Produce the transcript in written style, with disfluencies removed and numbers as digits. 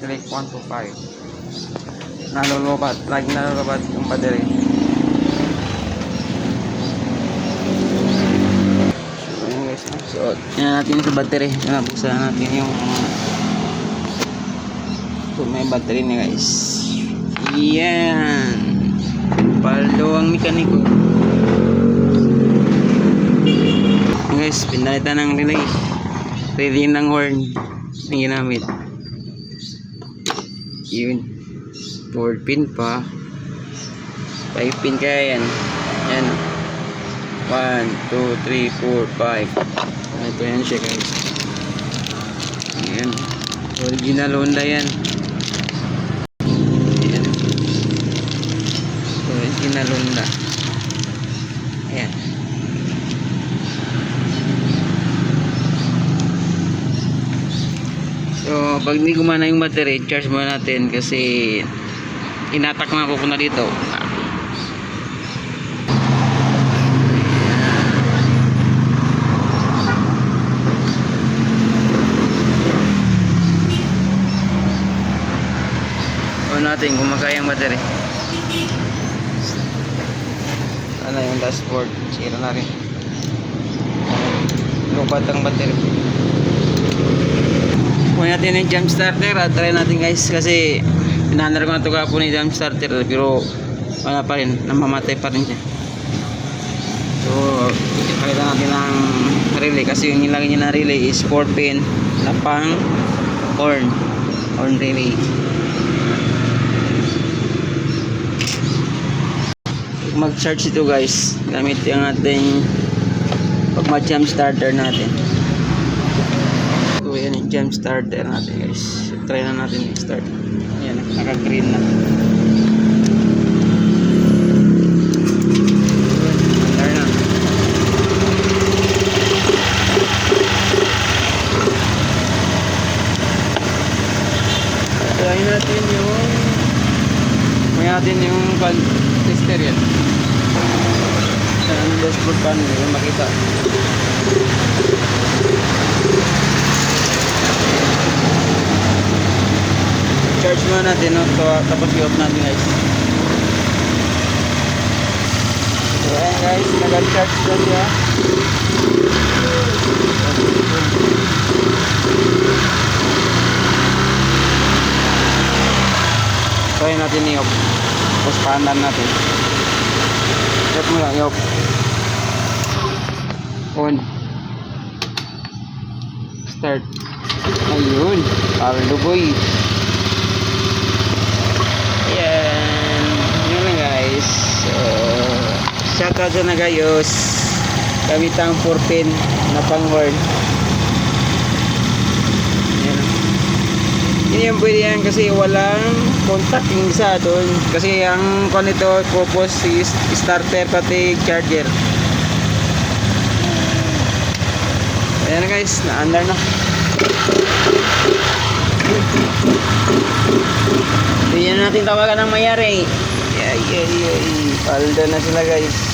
Like 1 to 5. Nalulubat. Lagi nalulubat yung battery. So, yun guys. So, yan natin sa battery. Nabuksan natin yung may battery niya guys. Yan. Paldo ang mekaniko. Guys, pinalitan ng relay. Relay ng horn ang ginamit. Yun. 4 pin pa. 5 pin kaya yan. Yan. 1, 2, 3, 4, 5. Ito yan siya guys. Yan. Original Honda yan. Yan. Original Honda. Ayan. So, pag hindi gumana yung battery, charge muna natin kasi inatak na ako na dito. On natin kung makaya ang battery. Ano yung dashboard? Sira na rin. Lupat ang battery. Kunin natin yung jump starter at try natin guys kasi pinandar ko na ito kapon yung jump starter pero wala pa rin, namamatay pa rin siya. So pakita natin ang relay kasi yung nilagay niya na relay is 4 pin na pang horn relay. Mag charge ito guys gamit yung ating pag mag jump starter natin. So yan yung jump starter natin guys. Try na natin i-start. Yan, naka green na. Try na. Try natin yung tester yan. Ang dashboard pa nyo makita. Charge muna natin, no? So, tapos i-off natin guys. So ayan guys, nag-charge na siya. So ayan natin i-off. Tapos paandan natin. Set mo lang i-off. On. Start. Ayun, Pardo boy. Ayan, yun lang guys. So, shoutout sa nagayos. Gamit ang 4 pin na pang horn. Ayan. Hindi yan pwede yan kasi walang contact yung isa doon. Kasi ang kon ito, purpose is starter pati charger. Ayan guys, na-under na. Hindi na natin tawagan ng mayari. Paldo na sila guys.